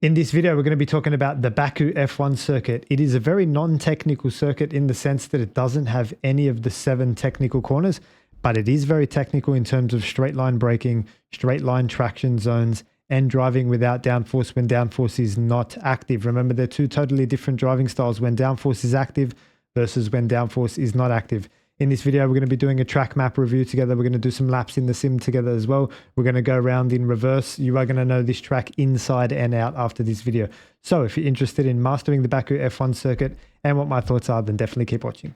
In this video, we're going to be talking about the Baku F1 circuit. It is a very non-technical circuit in the sense that it doesn't have any of the 7 technical corners, but it is very technical in terms of straight line braking, straight line traction zones, and driving without downforce when downforce is not active. Remember, they're 2 totally different driving styles when downforce is active versus when downforce is not active. In this video, we're going to be doing a track map review together. We're going to do some laps in the sim together as well. We're going to go around in reverse. You are going to know this track inside and out after this video. So if you're interested in mastering the Baku F1 circuit and what my thoughts are, then definitely keep watching.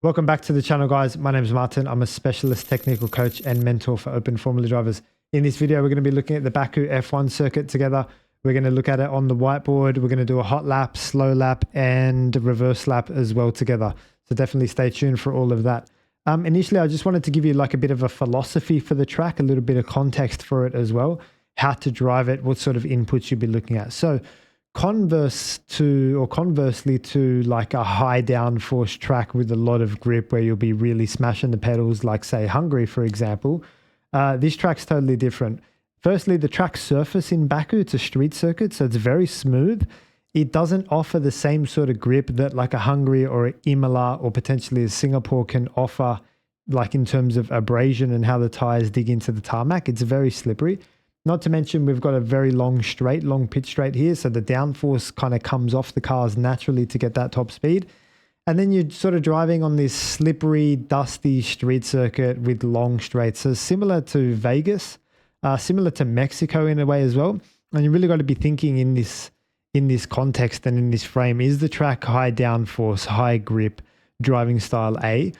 Welcome back to the channel, guys. My name is Martin. I'm a specialist technical coach and mentor for open formula drivers. In this video, we're going to be looking at the Baku F1 circuit together. We're going to look at it on the whiteboard. We're going to do a hot lap, slow lap, and reverse lap as well together. So definitely stay tuned for all of that. Initially, I just wanted to give you like a bit of a philosophy for the track, a little bit of context for it as well, how to drive it, what sort of inputs you'd be looking at. So conversely to like a high downforce track with a lot of grip where you'll be really smashing the pedals, like say Hungary, for example, this track's totally different. Firstly, the track surface in Baku, it's a street circuit, so it's very smooth. It doesn't offer the same sort of grip that like a Hungary or a Imola or potentially a Singapore can offer, like in terms of abrasion and how the tires dig into the tarmac. It's very slippery. Not to mention we've got a very long pitch straight here, so the downforce kind of comes off the cars naturally to get that top speed. And then you're sort of driving on this slippery, dusty street circuit with long straights. So similar to Vegas, similar to Mexico in a way as well. And you really got to be thinking in this context and in this frame, is the track high downforce, high grip driving style A,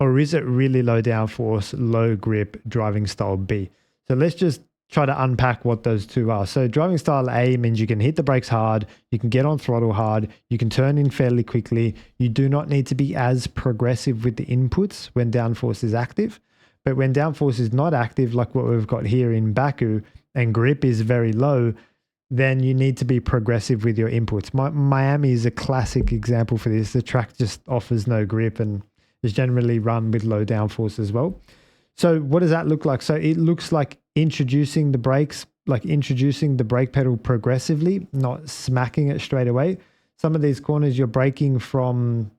or is it really low downforce, low grip driving style B? So let's just try to unpack what those two are. So driving style A means you can hit the brakes hard, you can get on throttle hard, you can turn in fairly quickly. You do not need to be as progressive with the inputs when downforce is active. But when downforce is not active, like what we've got here in Baku, and grip is very low, then you need to be progressive with your inputs. Miami is a classic example for this. The track just offers no grip and is generally run with low downforce as well. So what does that look like? So it looks like introducing the brakes, like introducing the brake pedal progressively, not smacking it straight away. Some of these corners you're braking from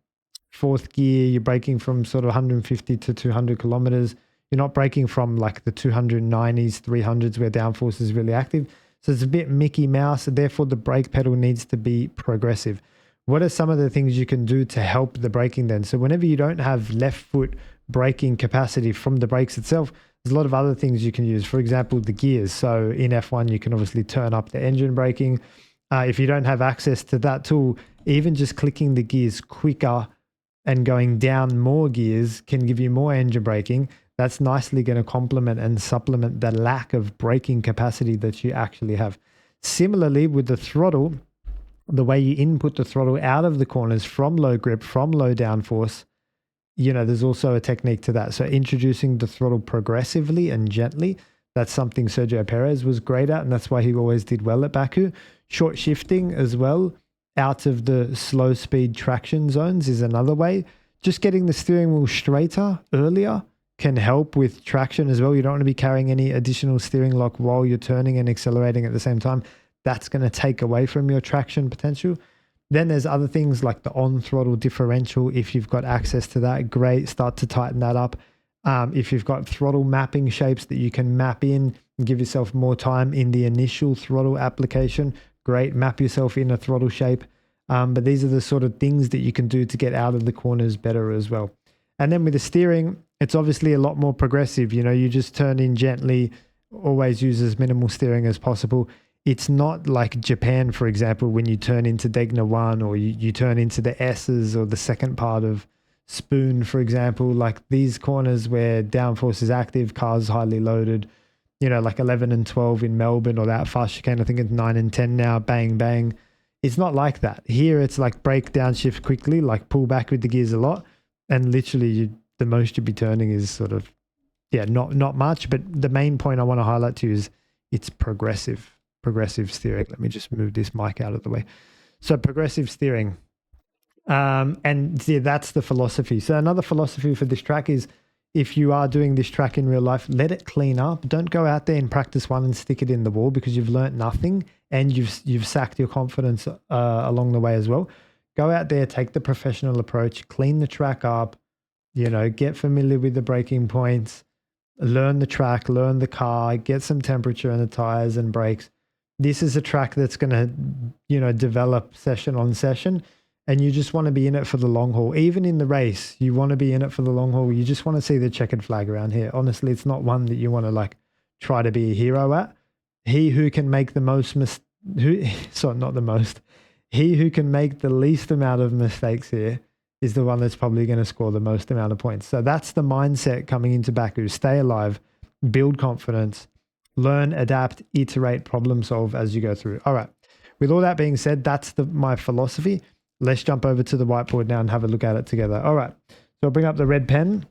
4th gear, you're braking from sort of 150 to 200 kilometers. You're not braking from like the 290s, 300s where downforce is really active. So it's a bit Mickey Mouse, and therefore the brake pedal needs to be progressive. What are some of the things you can do to help the braking then? So whenever you don't have left foot braking capacity from the brakes itself, there's a lot of other things you can use. For example, the gears. So in F1, you can obviously turn up the engine braking. If you don't have access to that tool, even just clicking the gears quicker and going down more gears can give you more engine braking. That's nicely going to complement and supplement the lack of braking capacity that you actually have. Similarly, with the throttle, the way you input the throttle out of the corners from low grip, from low downforce, you know, there's also a technique to that. So introducing the throttle progressively and gently, that's something Sergio Perez was great at, and that's why he always did well at Baku. Short shifting as well, out of the slow speed traction zones is another way. Just getting the steering wheel straighter earlier can help with traction as well. You don't want to be carrying any additional steering lock while you're turning and accelerating at the same time. That's going to take away from your traction potential. Then there's other things like the on-throttle differential. If you've got access to that, great, start to tighten that up. If you've got throttle mapping shapes that you can map in and give yourself more time in the initial throttle application, great, map yourself in a throttle shape. But these are the sort of things that you can do to get out of the corners better as well. And then with the steering, it's obviously a lot more progressive. You know, you just turn in gently, always use as minimal steering as possible. It's not like Japan, for example, when you turn into Degna 1 or you turn into the S's or the second part of Spoon, for example, like these corners where downforce is active, cars highly loaded, you know, like 11 and 12 in Melbourne or that fast chicane, I think it's 9 and 10 now, bang, bang. It's not like that. Here it's like brake, downshift quickly, like pull back with the gears a lot. And literally the most you'd be turning is sort of, yeah, not much. But the main point I want to highlight to you is it's progressive steering. Let me just move this mic out of the way. So progressive steering. And yeah, that's the philosophy. So another philosophy for this track is if you are doing this track in real life, let it clean up. Don't go out there and practice one and stick it in the wall, because you've learnt nothing and you've sacked your confidence along the way as well. Go out there, take the professional approach, clean the track up, get familiar with the braking points, learn the track, learn the car, get some temperature in the tires and brakes. This is a track that's going to, develop session on session, and you just want to be in it for the long haul. Even in the race, you want to be in it for the long haul. You just want to see the checkered flag around here. Honestly, it's not one that you want to try to be a hero at. He who can make the most he who can make the least amount of mistakes here is the one that's probably going to score the most amount of points. So that's the mindset coming into Baku. Stay alive, build confidence, learn, adapt, iterate, problem solve as you go through. All right. With all that being said, that's my philosophy. Let's jump over to the whiteboard now and have a look at it together. All right. So I'll bring up the red pen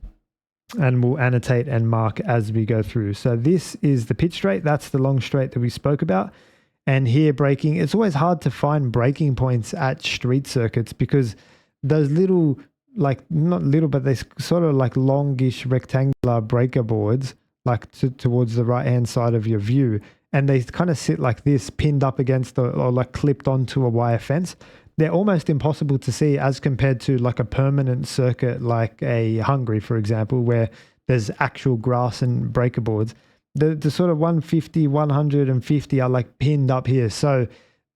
and we'll annotate and mark as we go through. So this is the pitch straight. That's the long straight that we spoke about. And here braking, it's always hard to find braking points at street circuits, because those little, not little, but they sort of longish rectangular breaker boards, towards the right-hand side of your view. And they kind of sit like this, pinned up against or clipped onto a wire fence. They're almost impossible to see as compared to a permanent circuit like a Hungary, for example, where there's actual grass and breaker boards. The sort of 150, 150 are pinned up here. So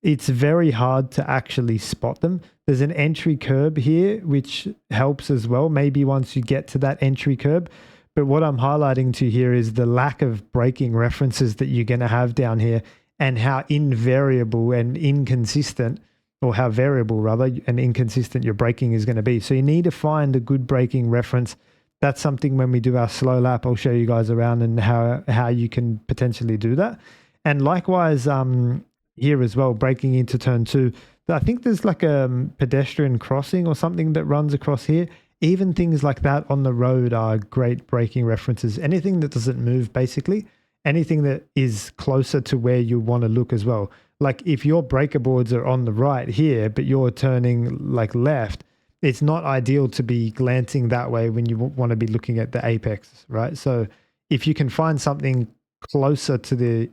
it's very hard to actually spot them. There's an entry curb here, which helps as well, maybe once you get to that entry curb. But what I'm highlighting to here is the lack of braking references that you're going to have down here, and how invariable and inconsistent, or how variable rather, and inconsistent your braking is going to be. So you need to find a good braking reference. That's something when we do our slow lap, I'll show you guys around and how you can potentially do that. And likewise, here as well, braking into turn 2. I think there's a pedestrian crossing or something that runs across here. Even things like that on the road are great braking references. Anything that doesn't move, basically. Anything that is closer to where you want to look as well. If your breaker boards are on the right here, but you're turning left, it's not ideal to be glancing that way when you want to be looking at the apex, right? So if you can find something closer to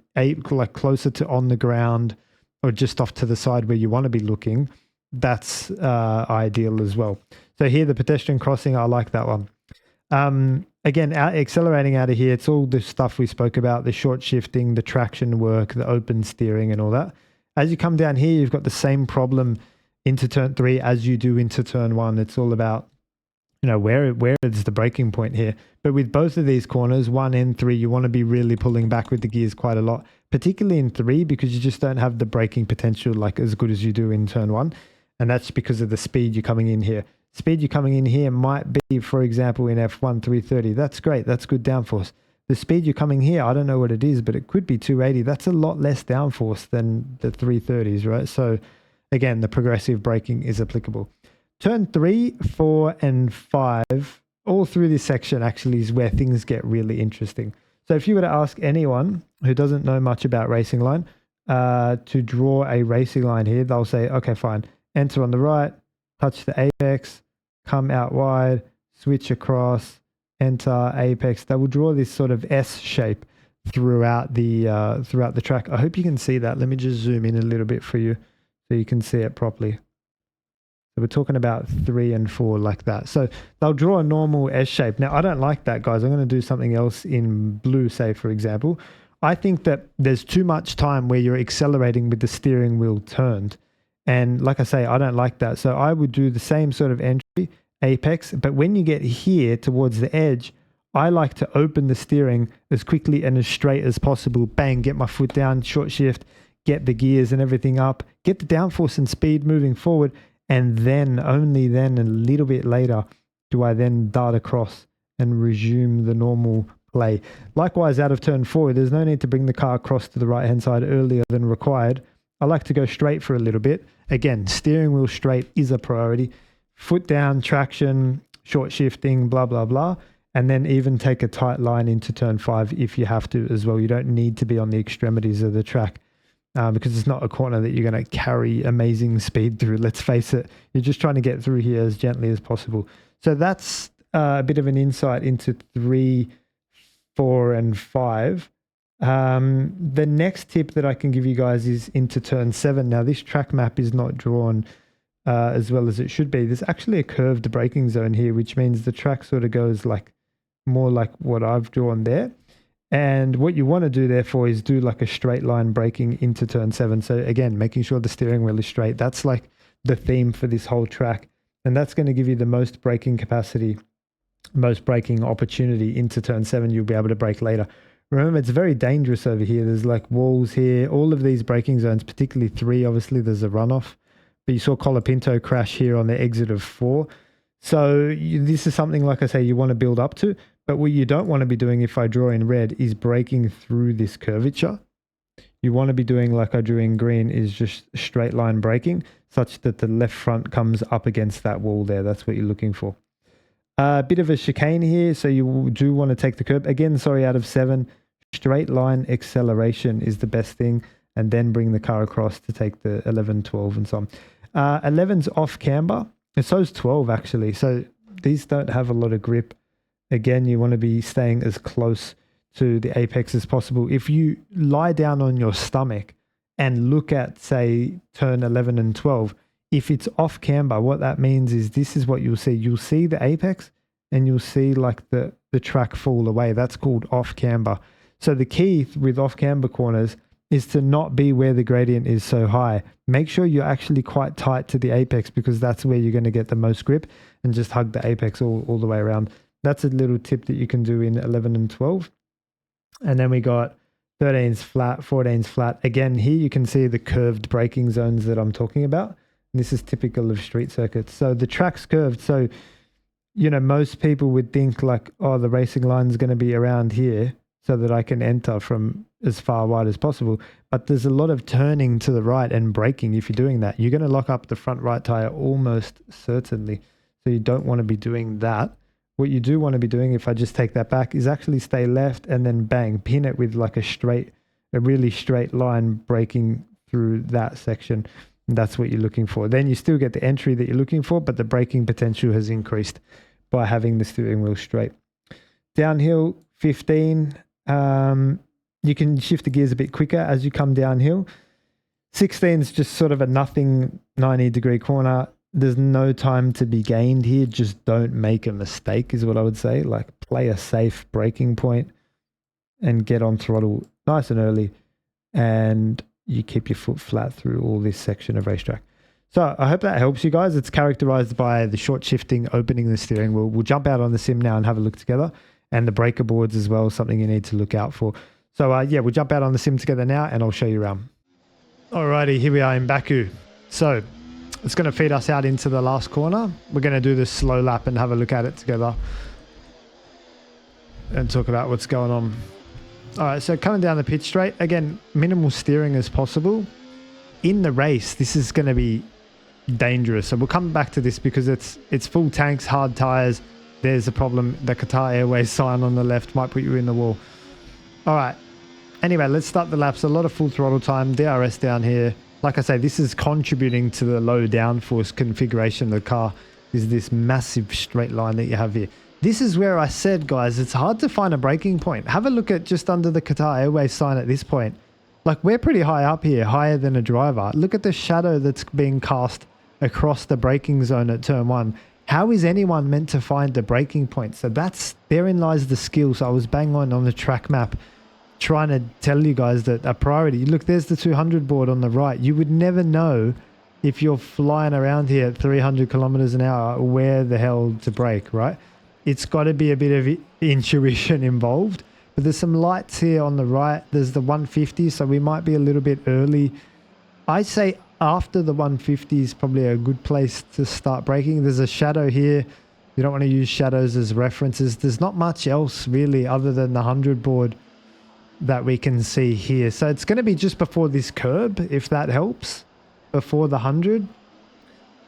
closer to on the ground, or just off to the side where you want to be looking, that's ideal as well. So here, the pedestrian crossing, I like that one. Again, accelerating out of here, it's all the stuff we spoke about, the short shifting, the traction work, the open steering and all that. As you come down here, you've got the same problem into turn 3 as you do into turn 1. It's all about, where is the braking point here. But with both of these corners, 1 and 3, you want to be really pulling back with the gears quite a lot, particularly in 3, because you just don't have the braking potential as good as you do in turn 1. And that's because of the speed you're coming in here. Speed you're coming in here might be, for example, in F1 330. That's great. That's good downforce. The speed you're coming here, I don't know what it is, but it could be 280. That's a lot less downforce than the 330s, right? So again, the progressive braking is applicable. Turn 3, 4, and 5, all through this section actually is where things get really interesting. So if you were to ask anyone who doesn't know much about racing line to draw a racing line here, they'll say, okay, fine. Enter on the right, touch the apex, come out wide, switch across, enter, apex. They will draw this sort of S shape throughout the track. I hope you can see that. Let me just zoom in a little bit for you so you can see it properly. So we're talking about 3 and 4 like that. So they'll draw a normal S shape. Now, I don't like that, guys. I'm going to do something else in blue, say, for example. I think that there's too much time where you're accelerating with the steering wheel turned. And like I say, I don't like that. So I would do the same sort of entry, apex. But when you get here towards the edge, I like to open the steering as quickly and as straight as possible. Bang, get my foot down, short shift, get the gears and everything up, get the downforce and speed moving forward. And then, only then, a little bit later, do I then dart across and resume the normal play. Likewise, out of turn 4, there's no need to bring the car across to the right-hand side earlier than required. I like to go straight for a little bit. Again, steering wheel straight is a priority. Foot down, traction, short shifting, blah, blah, blah. And then even take a tight line into turn 5 if you have to as well. You don't need to be on the extremities of the track. Because it's not a corner that you're going to carry amazing speed through. Let's face it, you're just trying to get through here as gently as possible. So that's a bit of an insight into 3, 4, and 5. The next tip that I can give you guys is into turn 7. Now, this track map is not drawn as well as it should be. There's actually a curved braking zone here, which means the track sort of goes like more like what I've drawn there. And what you want to do therefore is do like a straight line braking into turn 7. So again, making sure the steering wheel is straight. That's like the theme for this whole track. And that's going to give you the most braking capacity, most braking opportunity into turn 7. You'll be able to brake later. Remember, it's very dangerous over here. There's like walls here. All of these braking zones, particularly 3, obviously there's a runoff. But you saw Colapinto crash here on the exit of 4. So this is something, like I say, you want to build up to. But what you don't want to be doing, if I draw in red, is breaking through this curvature. You want to be doing, like I drew in green, is just straight line braking, such that the left front comes up against that wall there. That's what you're looking for. A bit of a chicane here, so you do want to take the curb. Again, sorry, out of 7, straight line acceleration is the best thing, and then bring the car across to take the 11, 12, and so on. 11's off camber, and so is 12 actually. So these don't have a lot of grip. Again, you want to be staying as close to the apex as possible. If you lie down on your stomach and look at, say, turn 11 and 12, if it's off camber, what that means is this is what you'll see. You'll see the apex and you'll see like the track fall away. That's called off camber. So the key with off camber corners is to not be where the gradient is so high. Make sure you're actually quite tight to the apex, because that's where you're going to get the most grip, and just hug the apex all the way around. That's a little tip that you can do in 11 and 12. And then we got 13's flat, 14's flat. Again, here you can see the curved braking zones that I'm talking about. And this is typical of street circuits. So the track's curved. So, you know, most people would think like, oh, the racing line is going to be around here so that I can enter from as far wide as possible. But there's a lot of turning to the right and braking. If you're doing that, you're going to lock up the front right tire almost certainly. So you don't want to be doing that. What you do want to be doing, if I just take that back, is actually stay left and then bang, pin it with like a really straight line braking through that section. And that's what you're looking for. Then you still get the entry that you're looking for, but the braking potential has increased by having the steering wheel straight. Downhill, 15. You can shift the gears a bit quicker as you come downhill. 16 is just sort of a nothing 90-degree corner. There's no time to be gained here. Just don't make a mistake is what I would say. Like, play a safe braking point and get on throttle nice and early, and you keep your foot flat through all this section of racetrack. So I hope that helps you guys. It's characterized by the short shifting, opening the steering wheel. We'll jump out on the sim now and have a look together, and the breaker boards as well, something you need to look out for. So yeah, we'll jump out on the sim together now and I'll show you around. Alrighty, here we are in Baku. So it's going to feed us out into the last corner. We're going to do this slow lap and have a look at it together and talk about what's going on. All right, so coming down the pit straight, again, minimal steering as possible. In the race, this is going to be dangerous. So we'll come back to this because it's full tanks, hard tires. There's a problem. The Qatar Airways sign on the left might put you in the wall. All right. Anyway, let's start the laps. A lot of full throttle time, DRS down here. Like I say, this is contributing to the low downforce configuration of the car, is this massive straight line that you have here. This is where I said, guys, it's hard to find a braking point. Have a look at just under the Qatar Airways sign at this point. Like, we're pretty high up here, higher than a driver. Look at the shadow that's being cast across the braking zone at turn 1. How is anyone meant to find the braking point? So therein lies the skill. So I was bang on the track map trying to tell you guys that a priority. Look, there's the 200 board on the right. You would never know if you're flying around here at 300 kilometers an hour where the hell to brake, right? It's got to be a bit of intuition involved. But there's some lights here on the right. There's the 150, so we might be a little bit early. I say after the 150 is probably a good place to start braking. There's a shadow here. You don't want to use shadows as references. There's not much else really other than the 100 board that we can see here. So it's going to be just before this curb, if that helps, before the 100.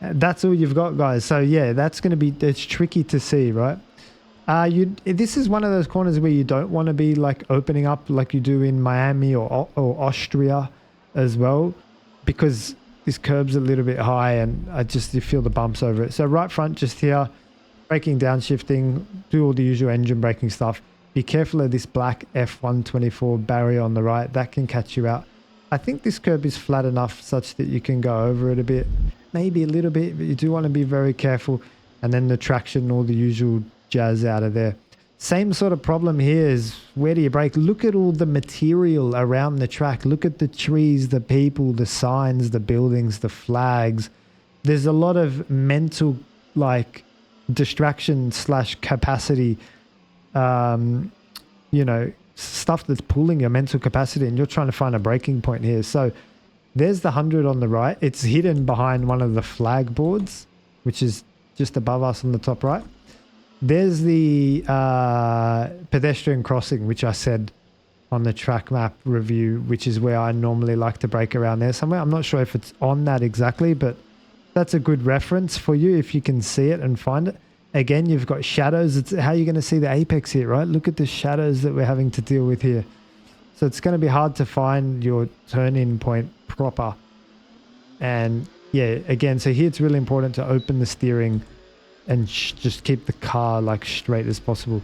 That's all you've got, guys. So yeah, that's going to be, it's tricky to see, right? This is one of those corners where you don't want to be like opening up like you do in Miami or Austria as well, because this curb's a little bit high and you feel the bumps over it. So right front just here, braking, downshifting, do all the usual engine braking stuff. Be careful of this black F124 barrier on the right. That can catch you out. I think this curb is flat enough such that you can go over it a bit, maybe a little bit, but you do want to be very careful. And then the traction, all the usual jazz out of there. Same sort of problem here is, where do you brake? Look at all the material around the track. Look at the trees, the people, the signs, the buildings, the flags. There's a lot of mental, like, distraction / capacity, you know, stuff that's pulling your mental capacity, and you're trying to find a breaking point here. So there's the 100 on the right. It's hidden behind one of the flag boards, which is just above us on the top right. There's the pedestrian crossing, which I said on the track map review, which is where I normally like to brake around there somewhere. I'm not sure if it's on that exactly, but that's a good reference for you if you can see it and find it. Again, you've got shadows. It's how you're going to see the apex here, right? Look at the shadows that we're having to deal with here. So it's going to be hard to find your turn-in point proper. And yeah, again, so here it's really important to open the steering and just keep the car like straight as possible.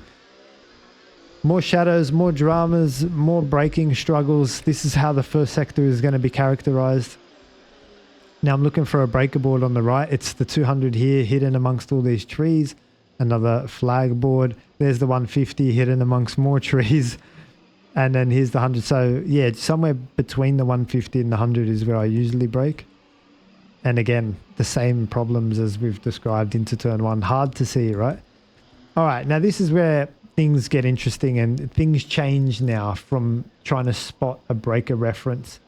More shadows, more dramas, more braking struggles. This is how the first sector is going to be characterized. Now I'm looking for a breaker board on the right. It's the 200 here, hidden amongst all these trees. Another flag board. There's the 150 hidden amongst more trees. And then here's the 100. So yeah, somewhere between the 150 and the 100 is where I usually brake. And again, the same problems as we've described into turn one. Hard to see, right? All right, now this is where things get interesting and things change now from trying to spot a breaker reference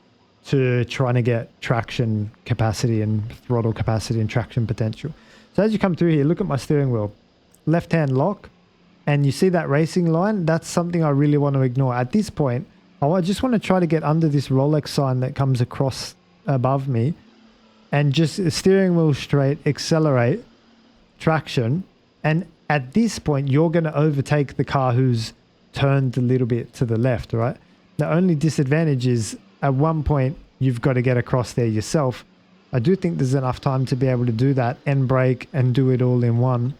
to trying to get traction capacity and throttle capacity and traction potential. So as you come through here, look at my steering wheel. Left-hand lock, and you see that racing line? That's something I really want to ignore. At this point, I just want to try to get under this Rolex sign that comes across above me and just steering wheel straight, accelerate, traction. And at this point, you're going to overtake the car who's turned a little bit to the left, right? The only disadvantage is at one point, you've got to get across there yourself. I do think there's enough time to be able to do that and brake and do it all in one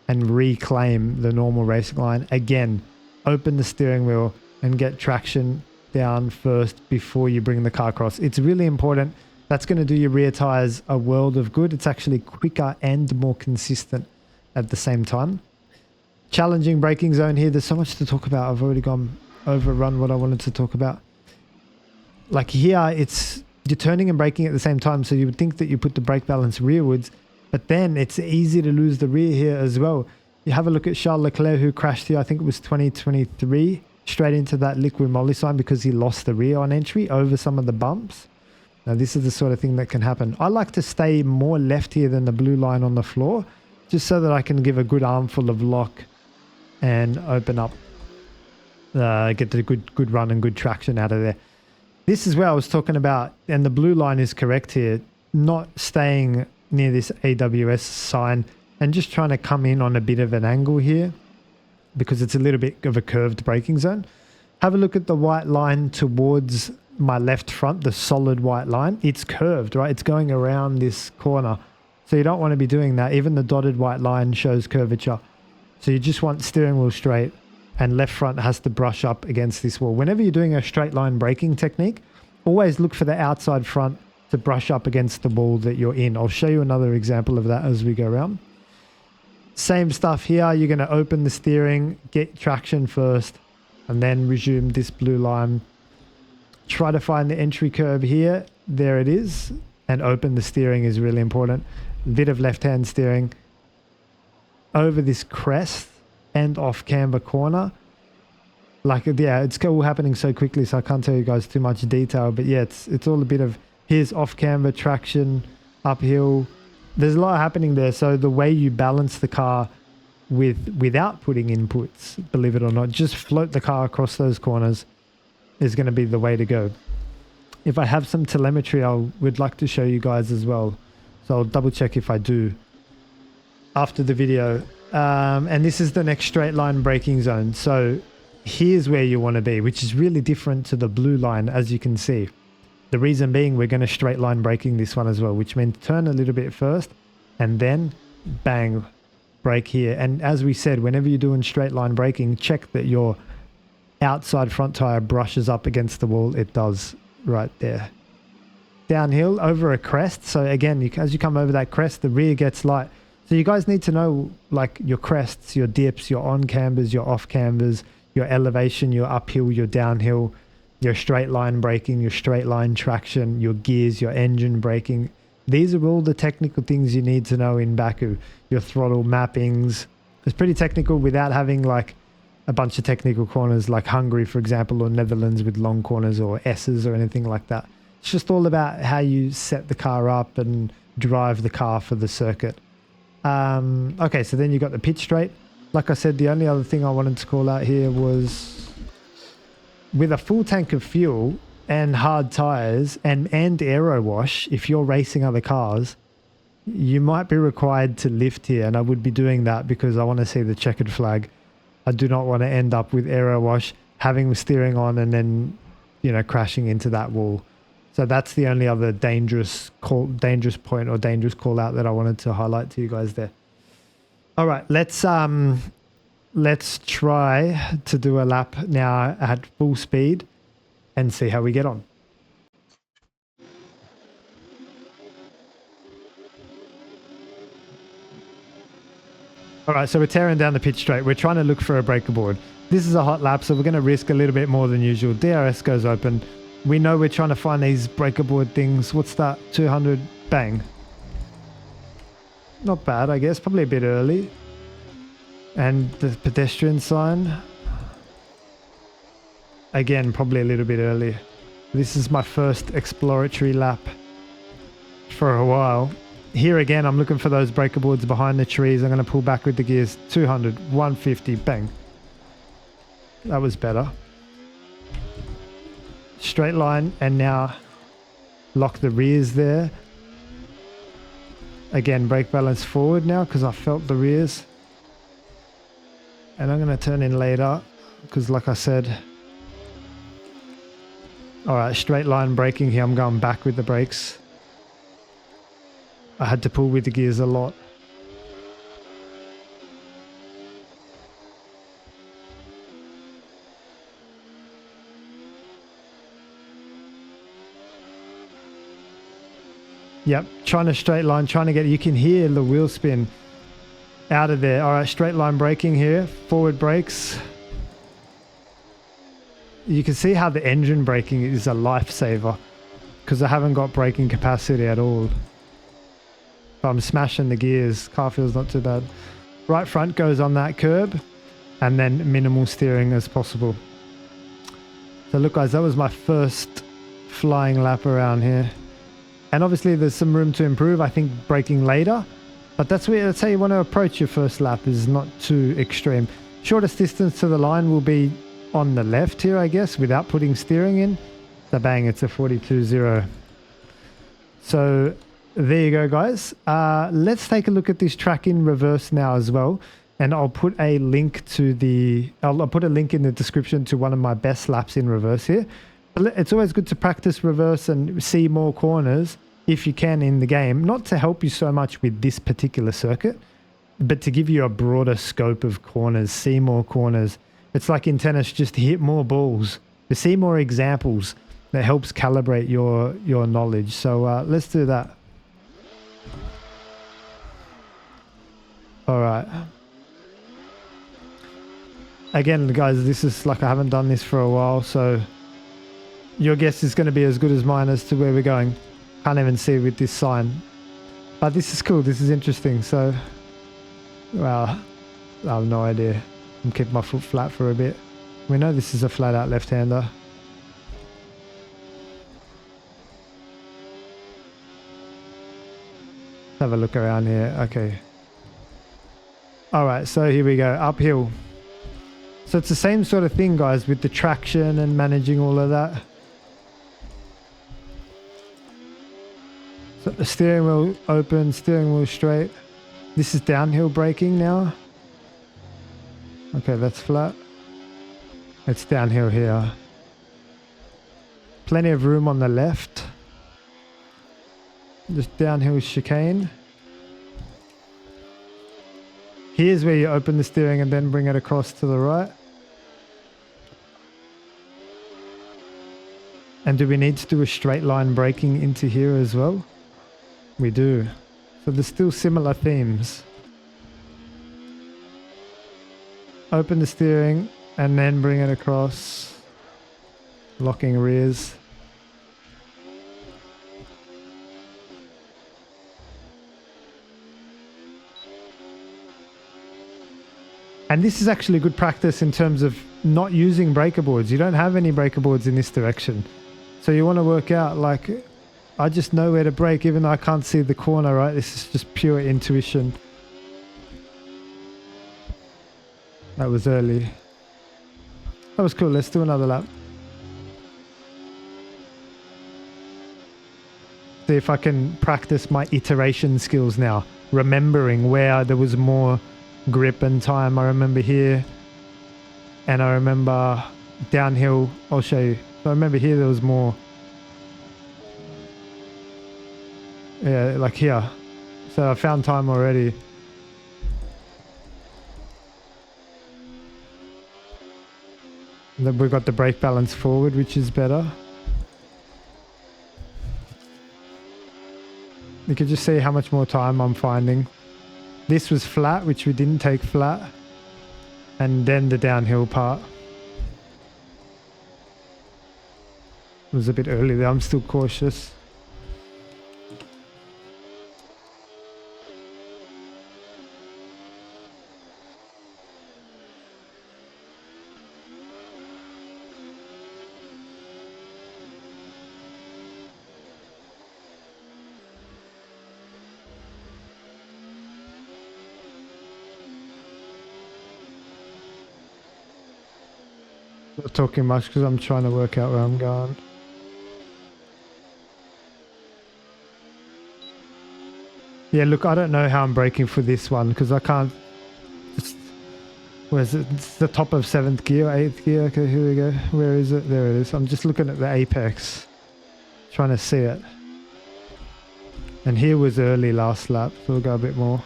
and reclaim the normal racing line. Again, open the steering wheel and get traction down first before you bring the car across. It's really important. That's going to do your rear tires a world of good. It's actually quicker and more consistent at the same time. Challenging braking zone here. There's so much to talk about. I've already overrun what I wanted to talk about. Like here, you're turning and braking at the same time, so you would think that you put the brake balance rearwards, but then it's easy to lose the rear here as well. You have a look at Charles Leclerc, who crashed here, I think it was 2023, straight into that liquid moly sign because he lost the rear on entry over some of the bumps. Now this is the sort of thing that can happen. I like to stay more left here than the blue line on the floor, just so that I can give a good armful of lock and open up, get the good run and good traction out of there. This is where I was talking about, and the blue line is correct here, not staying near this AWS sign and just trying to come in on a bit of an angle here because it's a little bit of a curved braking zone. Have a look at the white line towards my left front, the solid white line. It's curved, right? It's going around this corner. So you don't want to be doing that. Even the dotted white line shows curvature. So you just want steering wheel straight, and left front has to brush up against this wall. Whenever you're doing a straight line braking technique, always look for the outside front to brush up against the wall that you're in. I'll show you another example of that as we go around. Same stuff here. You're going to open the steering, get traction first, and then resume this blue line. Try to find the entry curve here. There it is. And open the steering is really important. A bit of left-hand steering over this crest and off camber corner. Like, yeah, it's all happening so quickly, so I can't tell you guys too much detail, but yeah, it's all a bit of, here's off camber, traction, uphill. There's a lot happening there. So the way you balance the car without putting inputs, believe it or not, just float the car across those corners is going to be the way to go. If I have some telemetry, I would like to show you guys as well. So I'll double check if I do after the video. And this is the next straight line braking zone. So here's where you want to be, which is really different to the blue line, as you can see. The reason being, we're going to straight line braking this one as well, which means turn a little bit first and then bang, brake here. And as we said, whenever you're doing straight line braking, check that your outside front tire brushes up against the wall. It does right there. Downhill over a crest. So again, as you come over that crest, the rear gets light. So you guys need to know like your crests, your dips, your on cambers, your off cambers, your elevation, your uphill, your downhill, your straight line braking, your straight line traction, your gears, your engine braking. These are all the technical things you need to know in Baku. Your throttle mappings. It's pretty technical without having like a bunch of technical corners like Hungary, for example, or Netherlands with long corners or S's or anything like that. It's just all about how you set the car up and drive the car for the circuit. Okay, so then you got the pitch straight. Like I said, the only other thing I wanted to call out here was with a full tank of fuel and hard tires and aero wash, if you're racing other cars, you might be required to lift here, and I would be doing that because I want to see the checkered flag. I do not want to end up with aero wash, having the steering on and then, you know, crashing into that wall. So that's the only other dangerous point or dangerous call out that I wanted to highlight to you guys there. All right, let's try to do a lap now at full speed and see how we get on. All right, so we're tearing down the pitch straight. We're trying to look for a breaker board. This is a hot lap, so we're going to risk a little bit more than usual. DRS goes open. We know we're trying to find these breaker board things. What's that? 200, bang. Not bad, I guess. Probably a bit early. And the pedestrian sign. Again, probably a little bit early. This is my first exploratory lap for a while. Here again, I'm looking for those breaker boards behind the trees. I'm going to pull back with the gears. 200, 150, bang. That was better. Straight line, and now lock the rears there. Again, brake balance forward now because I felt the rears. And I'm going to turn in later because like I said, all right, straight line braking here. I'm going back with the brakes. I had to pull with the gears a lot. Yep, trying to straight line, trying to get, you can hear the wheel spin out of there. All right, straight line braking here, forward brakes. You can see how the engine braking is a lifesaver because I haven't got braking capacity at all. But I'm smashing the gears, car feels not too bad. Right front goes on that curb and then minimal steering as possible. So look guys, that was my first flying lap around here. And obviously there's some room to improve, I think, braking later. But that's how you want to approach your first lap, is not too extreme. Shortest distance to the line will be on the left here, I guess, without putting steering in. So bang, it's a 42.0. So there you go, guys. Let's take a look at this track in reverse now as well. And I'll put a link to I'll put a link in the description to one of my best laps in reverse here. It's always good to practice reverse and see more corners if you can in the game, not to help you so much with this particular circuit, but to give you a broader scope of corners, see more corners. It's like in tennis, just hit more balls, to see more examples. That helps calibrate your knowledge. So let's do that. All right. Again, guys, this is like, I haven't done this for a while, so your guess is going to be as good as mine as to where we're going. Can't even see with this sign. But this is cool. This is interesting. So, well, I have no idea. I'm keeping my foot flat for a bit. We know this is a flat out left-hander. Have a look around here. Okay. All right. So here we go. Uphill. So it's the same sort of thing, guys, with the traction and managing all of that. So the steering wheel open, steering wheel straight. This is downhill braking now. Okay, that's flat. It's downhill here. Plenty of room on the left. Just downhill chicane. Here's where you open the steering and then bring it across to the right. And do we need to do a straight line braking into here as well? We do. So there's still similar themes. Open the steering and then bring it across. Locking rears. And this is actually good practice in terms of not using breaker boards. You don't have any breaker boards in this direction. So you want to work out, like, I just know where to brake even though I can't see the corner, right? This is just pure intuition. That was early. That was cool. Let's do another lap. See if I can practice my iteration skills now. Remembering where there was more grip and time. I remember here. And I remember downhill. I'll show you. So I remember here there was more. Yeah, like here. So I found time already. And then we've got the brake balance forward, which is better. You can just see how much more time I'm finding. This was flat, which we didn't take flat. And then the downhill part. It was a bit early there. I'm still cautious. Not talking much because I'm trying to work out where I'm going. Yeah, look, I don't know how I'm braking for this one because I can't. Where's it? It's the top of 7th gear, 8th gear. Okay, here we go. Where is it? There it is. I'm just looking at the apex, trying to see it. And here was early last lap, so we'll go a bit more.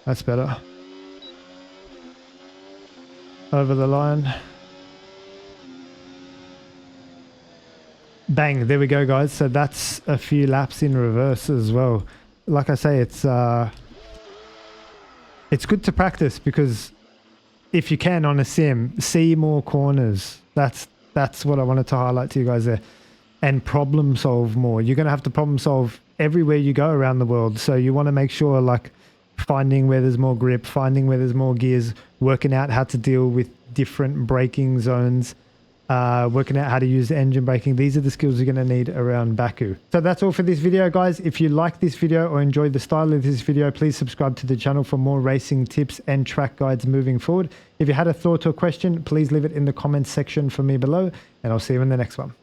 That's better. Over the line. Bang, there we go, guys. So that's a few laps in reverse as well. Like I say, it's good to practice because if you can on a sim, see more corners. That's what I wanted to highlight to you guys there. And problem solve more. You're going to have to problem solve everywhere you go around the world. So you want to make sure, like, finding where there's more grip, finding where there's more gears, working out how to deal with different braking zones, working out how to use the engine braking. These are the skills you're going to need around Baku. So that's all for this video, guys. If you like this video or enjoyed the style of this video, please subscribe to the channel for more racing tips and track guides moving forward. If you had a thought or question, please leave it in the comments section for me below, and I'll see you in the next one.